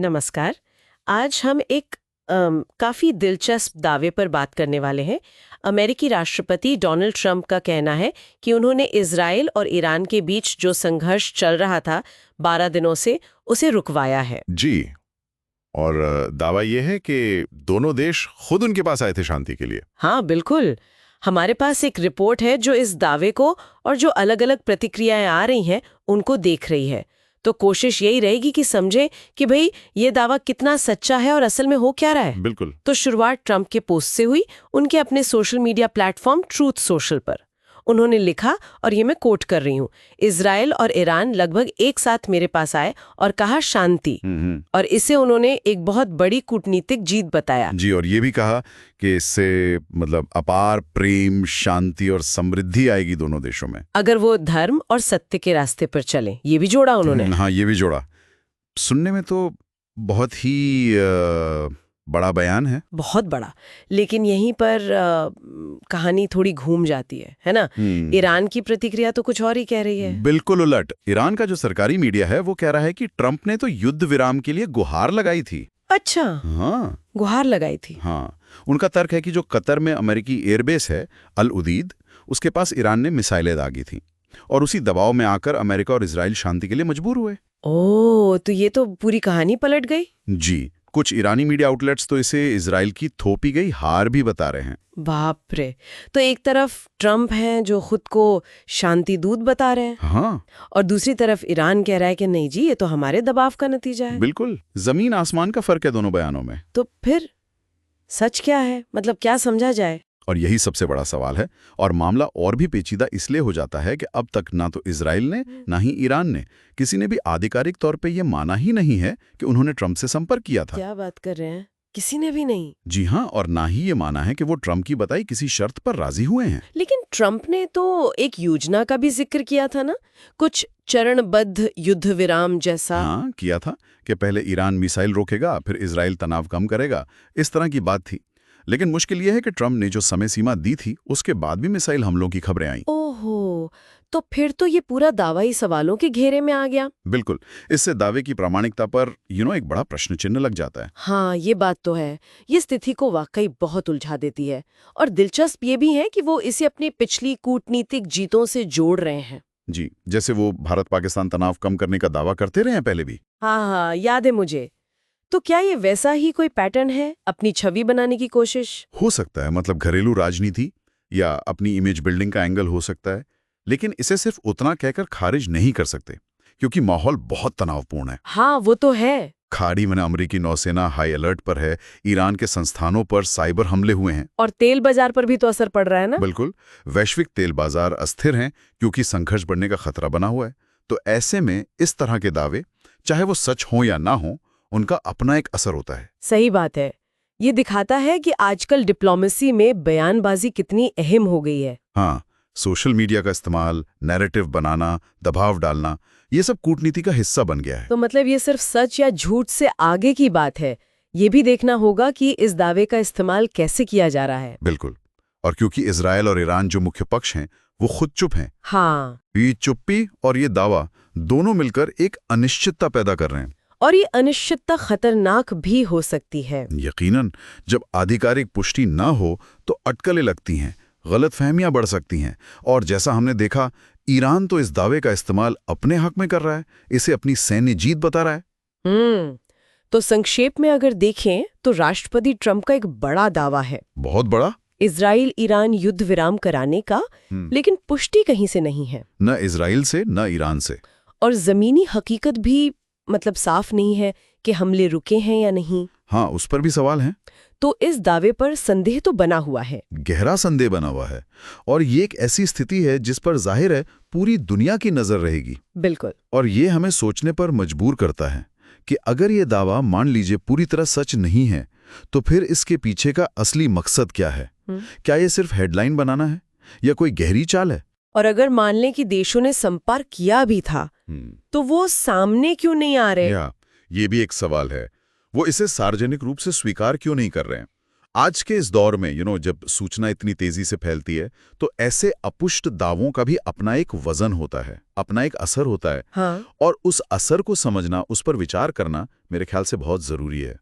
नमस्कार। आज हम एक काफी दिलचस्प दावे पर बात करने वाले हैं। अमेरिकी राष्ट्रपति डोनाल्ड ट्रंप का कहना है कि उन्होंने इजराइल और ईरान के बीच जो संघर्ष चल रहा था 12 दिनों से, उसे रुकवाया है। जी। और दावा यह है कि दोनों देश खुद उनके पास आए थे शांति के लिए। हाँ बिल्कुल। हमारे पास एक रिपोर्ट है जो इस दावे को और जो अलग अलग प्रतिक्रियाएं आ रही हैं उनको देख रही है। तो कोशिश यही रहेगी कि समझे कि भाई ये दावा कितना सच्चा है और असल में हो क्या रहा है। बिल्कुल। तो शुरुआत ट्रंप के पोस्ट से हुई, उनके अपने social media platform truth social पर। उन्होंने लिखा, और ये मैं कोट कर रही हूँ, इजराइल और ईरान लगभग एक साथ मेरे पास आए और कहा शांति। और इसे उन्होंने एक बहुत बड़ी कूटनीतिक जीत बताया। जी, और ये भी कहा कि इससे मतलब अपार प्रेम, शांति और समृद्धि आएगी दोनों देशों में, अगर वो धर्म और सत्य के रास्ते पर चलें। ये भी जोड़ा उन्होंने। हाँ, ये भी जोड़ा। सुनने में तो बहुत ही बड़ा बयान है। बहुत बड़ा। लेकिन यहीं पर कहानी थोड़ी घूम जाती है ना। ईरान की प्रतिक्रिया तो कुछ और ही कह रही है। बिल्कुल उलट। ईरान का जो सरकारी मीडिया है वो कह रहा है कि ट्रंप ने तो युद्ध विराम के लिए गुहार लगाई थी। अच्छा। हाँ, गुहार लगाई थी। हाँ। उनका तर्क है कि जो कतर में अमेरिकी एयरबेस है अल उदीद, उसके पास ईरान ने मिसाइलें दागी थी और उसी दबाव में आकर अमेरिका और इजराइल शांति के लिए मजबूर हुए। ओह, तो ये तो पूरी कहानी पलट गई। जी। कुछ ईरानी मीडिया आउटलेट्स तो इसे इजराइल की थोपी गई हार भी बता रहे हैं। बाप रे। तो एक तरफ ट्रंप हैं जो खुद को शांति दूत बता रहे हैं। हाँ। और दूसरी तरफ ईरान कह रहा है कि नहीं जी, ये तो हमारे दबाव का नतीजा है। बिल्कुल, जमीन आसमान का फर्क है दोनों बयानों में। तो फिर सच क्या है? मतलब क्या समझा जाए? और यही सबसे बड़ा सवाल है। और मामला और भी पेचीदा इसलिए हो जाता है कि अब तक ना तो इजराइल ने ना ही ईरान ने किसी ने भी आधिकारिक तौर पे ये माना ही नहीं है कि उन्होंने ट्रंप से संपर्क किया था। क्या बात कर रहे हैं? किसी ने भी नहीं? जी हाँ, और ना ही ये माना है कि वो ट्रंप की बताई किसी शर्त पर राजी हुए हैं। लेकिन ट्रंप ने तो एक योजना का भी जिक्र किया था ना, कुछ चरणबद्ध युद्ध विराम जैसा। हाँ, किया था कि पहले ईरान मिसाइल रोकेगा, फिर इजराइल तनाव कम करेगा, इस तरह की बात थी। लेकिन मुश्किल यह है कि ट्रंप ने जो समय सीमा दी थी उसके बाद भी मिसाइल हमलों की खबरें आईं। ओहो, तो फिर तो ये पूरा दावा ही सवालों के घेरे में आ गया। बिल्कुल। इससे दावे की प्रामाणिकता पर एक बड़ा प्रश्न चिन्ह लग जाता है। हाँ, ये बात तो है। ये स्थिति को वाकई बहुत उलझा देती है। और दिलचस्प ये भी है कि वो इसे अपनी पिछली कूटनीतिक जीतों से जोड़ रहे हैं। जी, जैसे वो भारत पाकिस्तान तनाव कम करने का दावा करते रहे हैं पहले भी। हाँ, याद है मुझे। तो क्या ये वैसा ही कोई पैटर्न है, अपनी छवि बनाने की कोशिश? हो सकता है, मतलब घरेलू राजनीति या अपनी इमेज बिल्डिंग का एंगल हो सकता है। लेकिन इसे सिर्फ उतना कहकर खारिज नहीं कर सकते क्योंकि माहौल बहुत तनावपूर्ण है। हाँ, वो तो है। खाड़ी में अमेरिकी नौसेना हाई अलर्ट पर है, ईरान के संस्थानों पर साइबर हमले हुए हैं। और तेल बाजार पर भी तो असर पड़ रहा है ना? बिल्कुल। वैश्विक तेल बाजार अस्थिर हैं क्योंकि संघर्ष बढ़ने का खतरा बना हुआ है। तो ऐसे में इस तरह के दावे, चाहे वो सच हो या ना हो, उनका अपना एक असर होता है। सही बात है। ये दिखाता है कि आजकल डिप्लोमेसी में बयानबाजी कितनी अहम हो गई है। हाँ, सोशल मीडिया का इस्तेमाल, नैरेटिव बनाना, दबाव डालना, ये सब कूटनीति का हिस्सा बन गया है। तो मतलब ये सिर्फ सच या झूठ से आगे की बात है। ये भी देखना होगा कि इस दावे का इस्तेमाल कैसे किया जा रहा है। बिल्कुल। और क्योंकि इजराइल और ईरान जो मुख्य पक्ष हैं, वो खुद चुप हैं। हाँ। ये चुप्पी और ये दावा दोनों मिलकर एक अनिश्चितता पैदा कर रहे हैं। और ये अनिश्चितता खतरनाक भी हो सकती है। यकीनन। जब आधिकारिक पुष्टि न हो तो अटकलें लगती हैं, गलतफहमियां बढ़ सकती हैं। और जैसा हमने देखा, ईरान तो इस दावे का इस्तेमाल अपने हक में कर रहा है, इसे अपनी सैन्य जीत बता रहा है। तो संक्षेप में अगर देखें तो राष्ट्रपति ट्रंप का एक बड़ा दावा है, बहुत बड़ा, इजराइल ईरान युद्ध विराम कराने का। लेकिन पुष्टि कहीं से नहीं है, न इजराइल से न ईरान से। और जमीनी हकीकत भी मतलब साफ नहीं है कि हमले रुके हैं या नहीं। हाँ, उस पर भी सवाल है। तो इस दावे पर संदेह तो बना हुआ है, गहरा संदेह बना हुआ है। और ये एक ऐसी स्थिति है जिस पर जाहिर है पूरी दुनिया की नजर रहेगी। बिल्कुल। और ये हमें सोचने पर मजबूर करता है कि अगर ये दावा मान लीजिए पूरी तरह सच नहीं है, तो फिर इसके पीछे का असली मकसद क्या है? क्या ये सिर्फ हेडलाइन बनाना है या कोई गहरी चाल है? और अगर मान लें कि देशों ने संपर्क किया भी था, तो वो सामने क्यों नहीं आ रहे? ये भी एक सवाल है। वो इसे सार्वजनिक रूप से स्वीकार क्यों नहीं कर रहे हैं? आज के इस दौर में जब सूचना इतनी तेजी से फैलती है, तो ऐसे अपुष्ट दावों का भी अपना एक वजन होता है, अपना एक असर होता है। हाँ। और उस असर को समझना, उस पर विचार करना मेरे ख्याल से बहुत जरूरी है।